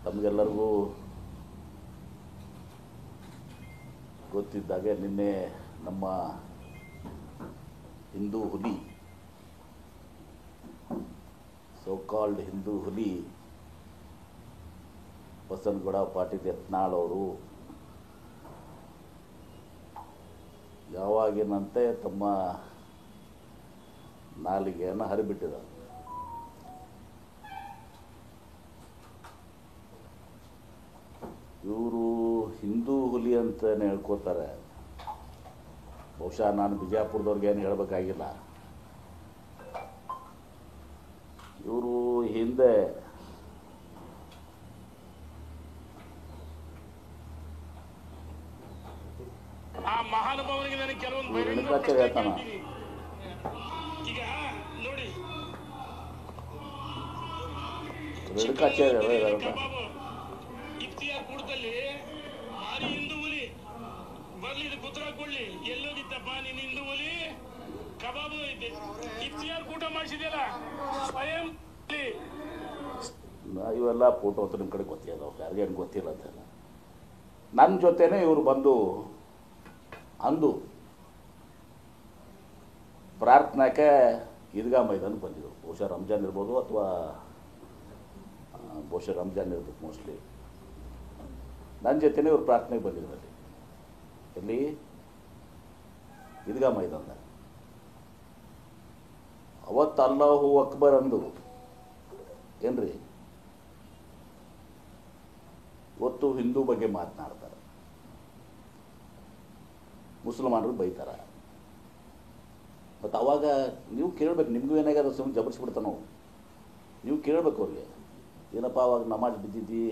ತಮಗೆಲ್ಲರಿಗೂ ಗೊತ್ತಿದ್ದಾಗೆ ನಿನ್ನೆ ನಮ್ಮ ಹಿಂದೂ ಹುಲಿ ಸೋ ಕಾಲ್ಡ್ ಹಿಂದೂ ಹುಲಿ ಬಸನಗೌಡ ಪಾಟೀಲ್ ಯತ್ನಾಳ್ ಅವರು ಯಾವಾಗಿನಂತೆ ತಮ್ಮ ನಾಲಿಗೆಯನ್ನು ಹರಿಬಿಟ್ಟಿದ್ದಾರೆ. ಇವರು ಹಿಂದೂ ಹುಲಿ ಅಂತಲೇ ಹೇಳ್ಕೋತಾರೆ. ಬಹುಶಃ ನಾನು ಬಿಜಾಪುರದವ್ರಿಗೆ ಏನು ಹೇಳಬೇಕಾಗಿಲ್ಲ. ಇವರು ಹಿಂದೆ ಮಹಾನುಭಾವನಿಗೆ ನನಗೆ ಕೆಲವೊಂದು ಹೇಳ್ತಾನ ಈಗ ನೋಡಿ ಇಫ್ತಿಯಾರ್ ಕೂಟದಲ್ಲಿ ಮಾರಿ ಹಿಂದೂ ಹುಲಿ ಬರ್ಲಿ ಇದು ಕುತ್ರ ಕೊಡ್ಲಿ ಎಲ್ಲೋಗಿತ್ತಪ್ಪ ನೀನ್ ಹಿಂದೂ ಹುಲಿ ಕಬಾಬು ಐತೆ ಇಫ್ತಿಯಾರ್ ಕೂಟ ಮಾಡಿಸಿದ್ಯಲ್ಲ ಸ್ವಯಂ ಇವೆಲ್ಲ ಫೋಟೋ ಅಂತ ನಿಮ್ಮ ಕಡೆ ಗೊತ್ತಿಲ್ಲ, ಯಾರಿಗೇನು ಗೊತ್ತಿಲ್ಲ ಅಂತೆಲ್ಲ. ನನ್ನ ಜೊತೆನೇ ಇವರು ಬಂದು ಅಂದು ಪ್ರಾರ್ಥನೆಗೆ ಈದ್ಗಾ ಮೈದಾನಕ್ಕೆ ಬಂದಿದ್ದರು. ಬಹುಶಃ ರಂಜಾನ್ ಇರ್ಬೋದು ಅಥವಾ ಬಹುಶಃ ರಂಜಾನ್ ಇರ್ಬೇಕು ಮೋಸ್ಟ್ಲಿ. ನನ್ನ ಜೊತೆನೇ ಇವರು ಪ್ರಾರ್ಥನೆಗೆ ಬಂದಿದ್ರು ಅಲ್ಲಿ. ಎಲ್ಲಿ? ಈದ್ಗಾ ಮೈದಾನದಾಗ. ಅವತ್ತು ಅಲ್ಲಾಹು ಅಕ್ಬರ್ ಅಂದು ಏನ್ರಿ ಇವತ್ತು ಹಿಂದೂ ಬಗ್ಗೆ ಮಾತನಾಡ್ತಾರೆ, ಮುಸಲ್ಮಾನರು ಬೈತಾರೆ. ಮತ್ತು ಅವಾಗ ನೀವು ಕೇಳಬೇಕು, ನಿಮಗೂ ಏನಾಗ್ಯದ ಸುಮ್ಮನೆ ಜಬರ್ಸ್ಬಿಡ್ತಾನೆ ನಾವು. ನೀವು ಕೇಳಬೇಕು ಅವ್ರಿಗೆ, ಏನಪ್ಪ ಅವಾಗ ನಮಾಜ್ ಬಿದ್ದಿದ್ದಿ,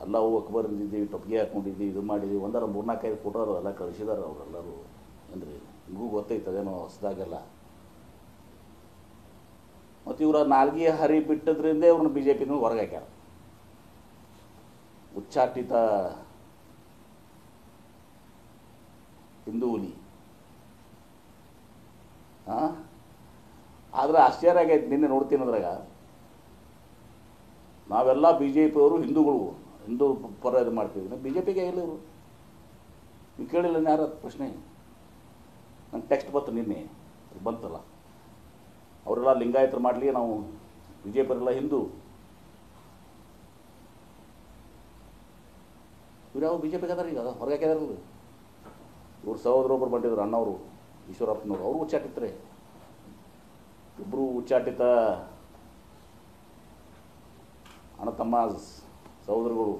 ಅಲ್ಲಾಹು ಅಕ್ಬರ್ ಅಂದಿದ್ದಿ, ಟೊಪ್ಗೆ ಹಾಕ್ಕೊಂಡಿದ್ದಿ, ಇದು ಮಾಡಿದ್ವಿ, ಒಂದರ 3-4 ಫೋಟೋ ಎಲ್ಲ ಕಳಿಸಿದಾರೆ ಅವರೆಲ್ಲರೂ. ಅಂದರೆ ನಿಮಗೂ ಗೊತ್ತೈತದೇನೋ ಹೊಸದಾಗೆಲ್ಲ. ಮತ್ತು ಇವರ ನಾಲ್ಗೆ ಹರಿ ಬಿಟ್ಟದ್ರಿಂದ ಇವ್ರನ್ನ BJP ಹೊರಗೆ ಹಾಕ್ಯಾರ. ಉಚ್ಚಾಟಿತ ಹಿಂದೂ ಹುಲಿ. ಆದರೆ ಆಶ್ಚರ್ಯ ಆಗೈತೆ, ನಿನ್ನೆ ನೋಡ್ತೀನಿ ಅದ್ರಾಗ ನಾವೆಲ್ಲ BJP ಅವರು ಹಿಂದೂಗಳು, ಹಿಂದೂ ಪರ ಇದು ಮಾಡ್ತೀವಿ. BJPಗೆ ಇಲ್ಲ ಇವರು. ನೀವು ಕೇಳಿಲ್ಲ ಯಾರ ಪ್ರಶ್ನೆ? ನಂಗೆ ಟೆಕ್ಸ್ಟ್ ಬಂತು ನಿನ್ನೆ, ಬಂತಲ್ಲ, ಅವರೆಲ್ಲ ಲಿಂಗಾಯತರು ಮಾಡಲಿ, ನಾವು BJP ಅವರೆಲ್ಲ ಹಿಂದೂ. ಇವ್ರು ಯಾವ BJPಗೆ ಅದಾರ? ಈಗ ಹೊರಗೆ ಹಾಕಿದಾರಲ್ಲ. ಇವ್ರು ಸಹೋದರೊಬ್ಬರು ಬಂದಿದ್ರು, ಅಣ್ಣವರು ಈಶ್ವರಪ್ಪನವರು, ಅವರು ಉಚ್ಚಾಟಿತ್ರೆ. ಇಬ್ಬರು ಉಚ್ಚಾಟಿತ ಅಣ್ಣ ತಮ್ಮ ಸಹೋದರಗಳು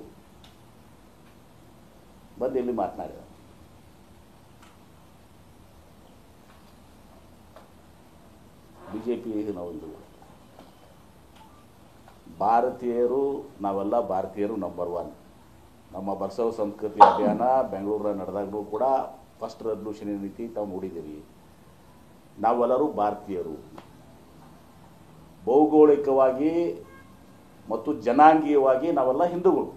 ಬಂದು ಇಲ್ಲಿ ಮಾತನಾಡಿದ. BJP ನಾವು ಭಾರತೀಯರು, ನಾವೆಲ್ಲ ಭಾರತೀಯರು ನಂಬರ್ 1. ನಮ್ಮ ಬಸವ ಸಂಸ್ಕೃತಿ ಅಭಿಯಾನ ಬೆಂಗಳೂರಲ್ಲಿ ನಡೆದಾಗಲೂ ಕೂಡ ಫಸ್ಟ್ ರೆಸಲ್ಯೂಷನ್ ನೀತಿ ತಾವು ನೋಡಿದ್ದೀವಿ. ನಾವೆಲ್ಲರೂ ಭಾರತೀಯರು. ಭೌಗೋಳಿಕವಾಗಿ ಮತ್ತು ಜನಾಂಗೀಯವಾಗಿ ನಾವೆಲ್ಲ ಹಿಂದೂಗಳು,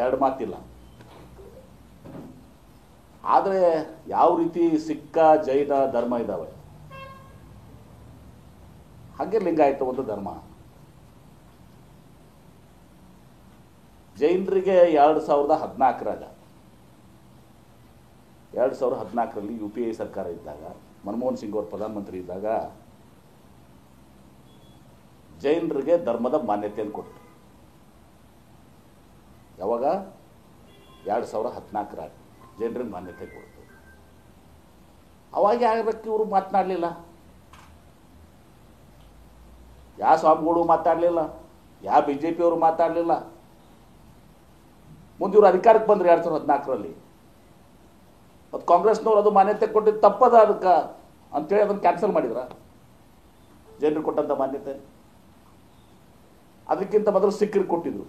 ಎರಡು ಮಾತಿಲ್ಲ. ಆದರೆ ಯಾವ ರೀತಿ ಸಿಕ್ಕ ಜೈನ ಧರ್ಮ ಇದ್ದಾವೆ, ಹಾಗೆ ಲಿಂಗಾಯತ ಒಂದು ಧರ್ಮ. ಜೈನರಿಗೆ 2014ರಲ್ಲಿ UPA ಸರ್ಕಾರ ಇದ್ದಾಗ, ಮನಮೋಹನ್ ಸಿಂಗ್ ಅವರು ಪ್ರಧಾನಮಂತ್ರಿ ಇದ್ದಾಗ ಜೈನರಿಗೆ ಧರ್ಮದ ಮಾನ್ಯತೆಯನ್ನು ಕೊಟ್ಟರು. ಯಾವಾಗ? 2014 ಜೈನರಿಗೆ ಮಾನ್ಯತೆ ಕೊಡ್ತು. ಅವಾಗ ಯಾಕೆ ಇವರು ಮಾತನಾಡಲಿಲ್ಲ? ಯಾವ ಸ್ವಾಮಿಗಳು ಮಾತಾಡಲಿಲ್ಲ, ಯಾವ BJP ಅವರು ಮಾತಾಡಲಿಲ್ಲ. ಮುಂದೆ ಇವರು ಅಧಿಕಾರಕ್ಕೆ ಬಂದರು 2014ರಲ್ಲಿ. ಮತ್ತು ಕಾಂಗ್ರೆಸ್ನವ್ರು ಅದು ಮಾನ್ಯತೆ ಕೊಟ್ಟಿದ್ದು ತಪ್ಪದ ಅದಕ್ಕೆ ಅಂತೇಳಿ ಅದನ್ನು ಕ್ಯಾನ್ಸಲ್ ಮಾಡಿದ್ರ? ಜನರು ಕೊಟ್ಟಂಥ ಮಾನ್ಯತೆ ಅದಕ್ಕಿಂತ ಮೊದಲು ಸಿಖ್ಖರಿಗೆ ಕೊಟ್ಟಿದ್ರು.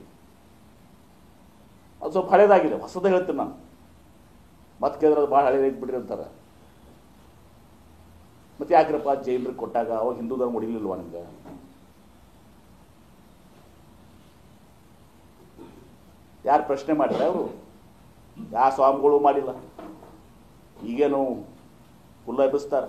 ಅದು ಸ್ವಲ್ಪ ಹಳೇದಾಗಿದೆ, ಹೊಸದೇ ಹೇಳ್ತೀನಿ ನಾನು. ಮತ್ತೆ ಕೇಳಿದ್ರೆ ಅದು ಭಾಳ ಹಳೇದಾಗಿ ಬಿಡ್ರಿ ಅಂತಾರೆ. ಮತ್ತು ಯಾಕ್ರಪ್ಪ ಜೈನರಿಗೆ ಕೊಟ್ಟಾಗ ಅವಾಗ ಹಿಂದೂ ಧರ್ಮ ಹೊಡಿಲಿಲ್ವಾ ನಿಮ್ಗೆ? ಯಾರು ಪ್ರಶ್ನೆ ಮಾಡಿದ್ರೆ? ಅವರು ಯಾವ ಸ್ವಾಮಿಗಳು ಮಾಡಿಲ್ಲ. ಈಗೇನು ಹುಲ್ಲ ಎಬ್ಬಿಸ್ತಾರೆ.